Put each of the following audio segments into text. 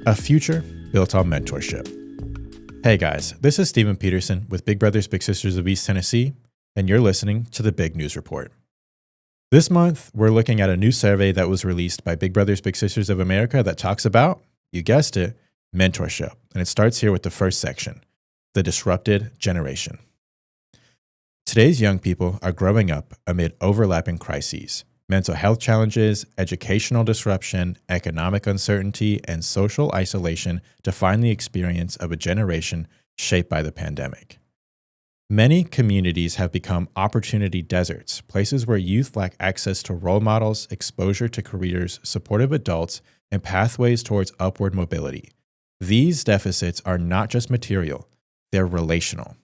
A future built on mentorship. Hey guys, this is Stephen Peterson with Big Brothers Big Sisters of East Tennessee, and you're listening to the Big News Report. This month, we're looking at a new survey that was released by Big Brothers Big Sisters of America that talks about, you guessed it, mentorship. And it starts here with the first section, the disrupted generation. Today's young people are growing up amid overlapping crises. Mental health challenges, educational disruption, economic uncertainty, and social isolation define the experience of a generation shaped by the pandemic. Many communities have become opportunity deserts, places where youth lack access to role models, exposure to careers, supportive adults, and pathways towards upward mobility. These deficits are not just material, they're relational.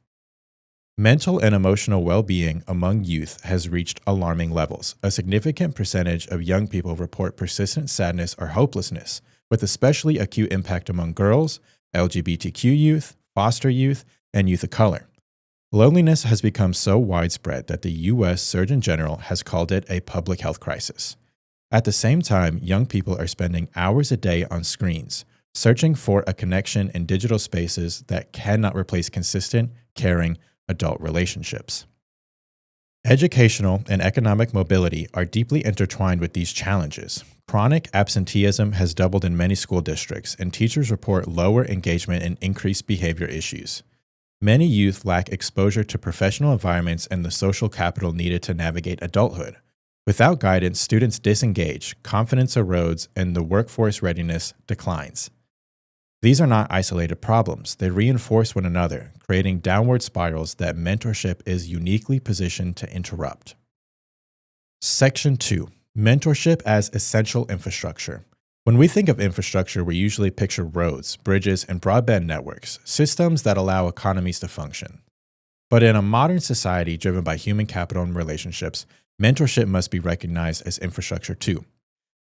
Mental and emotional well-being among youth has reached alarming levels. A significant percentage of young people report persistent sadness or hopelessness, with especially acute impact among girls, LGBTQ youth, foster youth, and youth of color. Loneliness has become so widespread that the U.S. Surgeon General has called it a public health crisis. At the same time, young people are spending hours a day on screens, searching for a connection in digital spaces that cannot replace consistent, caring, adult relationships. Educational and economic mobility are deeply intertwined with these challenges. Chronic absenteeism has doubled in many school districts, and teachers report lower engagement and increased behavior issues. Many youth lack exposure to professional environments and the social capital needed to navigate adulthood. Without guidance, students disengage, confidence erodes, and the workforce readiness declines. These are not isolated problems. They reinforce one another, creating downward spirals that mentorship is uniquely positioned to interrupt. Section 2. Mentorship as essential infrastructure. When we think of infrastructure, we usually picture roads, bridges, and broadband networks, systems that allow economies to function. But in a modern society driven by human capital and relationships, mentorship must be recognized as infrastructure too.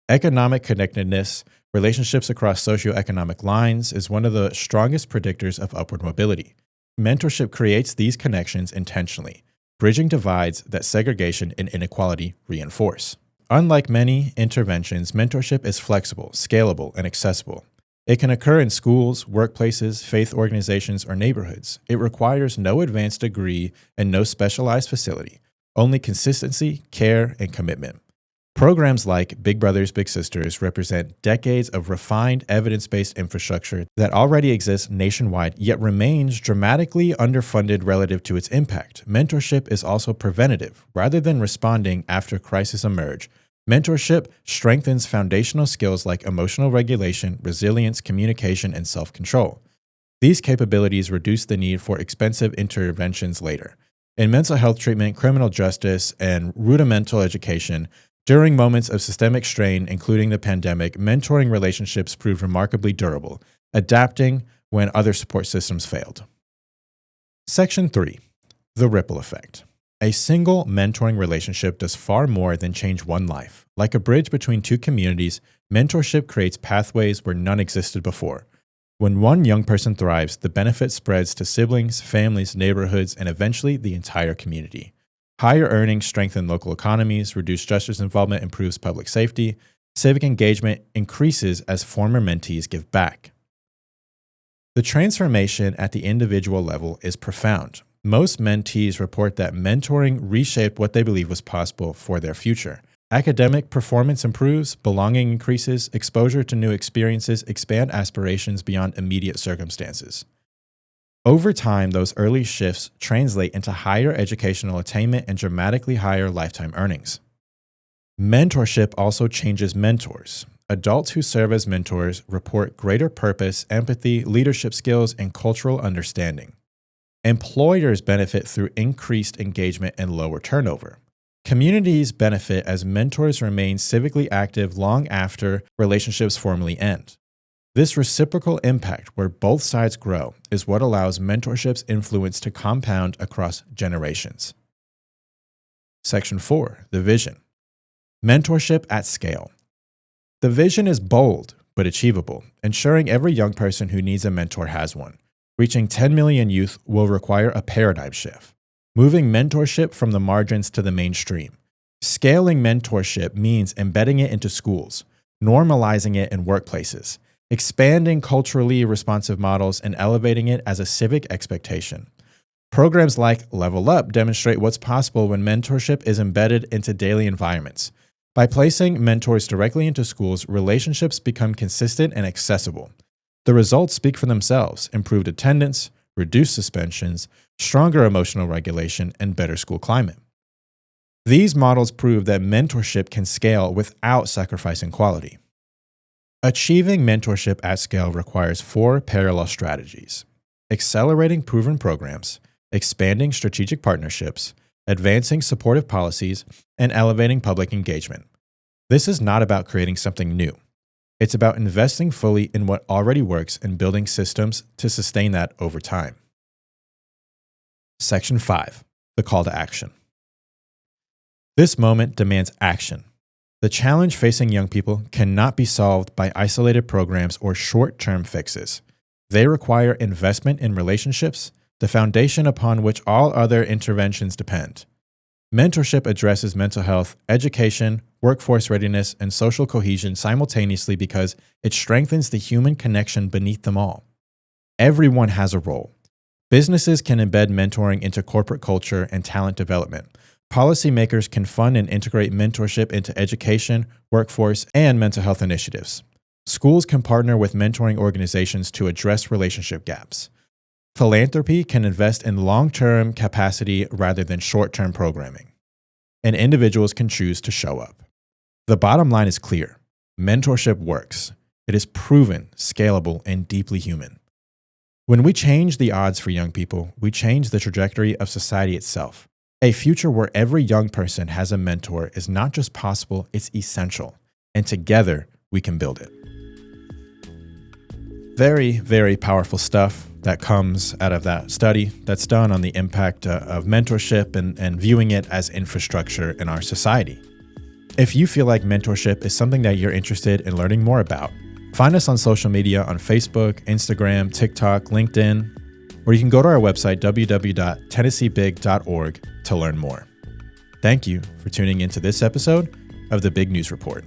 Economic connectedness, relationships across socioeconomic lines, is one of the strongest predictors of upward mobility. Mentorship creates these connections intentionally, bridging divides that segregation and inequality reinforce. Unlike many interventions, mentorship is flexible, scalable, and accessible. It can occur in schools, workplaces, faith organizations, or neighborhoods. It requires no advanced degree and no specialized facility, only consistency, care, and commitment. Programs like Big Brothers Big Sisters represent decades of refined evidence-based infrastructure that already exists nationwide yet remains dramatically underfunded relative to its impact. Mentorship is also preventative. Rather than responding after crises emerge, mentorship strengthens foundational skills like emotional regulation, resilience, communication, and self-control. These capabilities reduce the need for expensive interventions later. In mental health treatment, criminal justice, and rudimental education, during moments of systemic strain, including the pandemic, mentoring relationships proved remarkably durable, adapting when other support systems failed. Section 3. The ripple effect. A single mentoring relationship does far more than change one life. Like a bridge between two communities, mentorship creates pathways where none existed before. When one young person thrives, the benefit spreads to siblings, families, neighborhoods, and eventually the entire community. Higher earnings strengthen local economies, reduced justice involvement improves public safety, civic engagement increases as former mentees give back. The transformation at the individual level is profound. Most mentees report that mentoring reshaped what they believe was possible for their future. Academic performance improves, belonging increases, exposure to new experiences expand aspirations beyond immediate circumstances. Over time, those early shifts translate into higher educational attainment and dramatically higher lifetime earnings. Mentorship also changes mentors. Adults who serve as mentors report greater purpose, empathy, leadership skills, and cultural understanding. Employers benefit through increased engagement and lower turnover. Communities benefit as mentors remain civically active long after relationships formally end. This reciprocal impact, where both sides grow, is what allows mentorship's influence to compound across generations. Section 4. The vision. Mentorship at scale. The vision is bold but achievable, ensuring every young person who needs a mentor has one. Reaching 10 million youth will require a paradigm shift, moving mentorship from the margins to the mainstream. Scaling mentorship means embedding it into schools, normalizing it in workplaces, expanding culturally responsive models and elevating it as a civic expectation. Programs like Level Up demonstrate what's possible when mentorship is embedded into daily environments. By placing mentors directly into schools, relationships become consistent and accessible. The results speak for themselves: improved attendance, reduced suspensions, stronger emotional regulation, and better school climate. These models prove that mentorship can scale without sacrificing quality. Achieving mentorship at scale requires 4 parallel strategies: accelerating proven programs, expanding strategic partnerships, advancing supportive policies, and elevating public engagement. This is not about creating something new. It's about investing fully in what already works and building systems to sustain that over time. Section 5, the call to action. This moment demands action. The challenge facing young people cannot be solved by isolated programs or short-term fixes. They require investment in relationships, the foundation upon which all other interventions depend. Mentorship addresses mental health, education, workforce readiness, and social cohesion simultaneously because it strengthens the human connection beneath them all. Everyone has a role. Businesses can embed mentoring into corporate culture and talent development. Policymakers can fund and integrate mentorship into education, workforce, and mental health initiatives. Schools can partner with mentoring organizations to address relationship gaps. Philanthropy can invest in long-term capacity rather than short-term programming. And individuals can choose to show up. The bottom line is clear. Mentorship works. It is proven, scalable, and deeply human. When we change the odds for young people, we change the trajectory of society itself. A future where every young person has a mentor is not just possible, it's essential. And together, we can build it. Very, very powerful stuff that comes out of that study that's done on the impact of mentorship and viewing it as infrastructure in our society. If you feel like mentorship is something that you're interested in learning more about, find us on social media on Facebook, Instagram, TikTok, LinkedIn, or you can go to our website, www.tennesseebig.org, to learn more. Thank you for tuning into this episode of the Big News Report.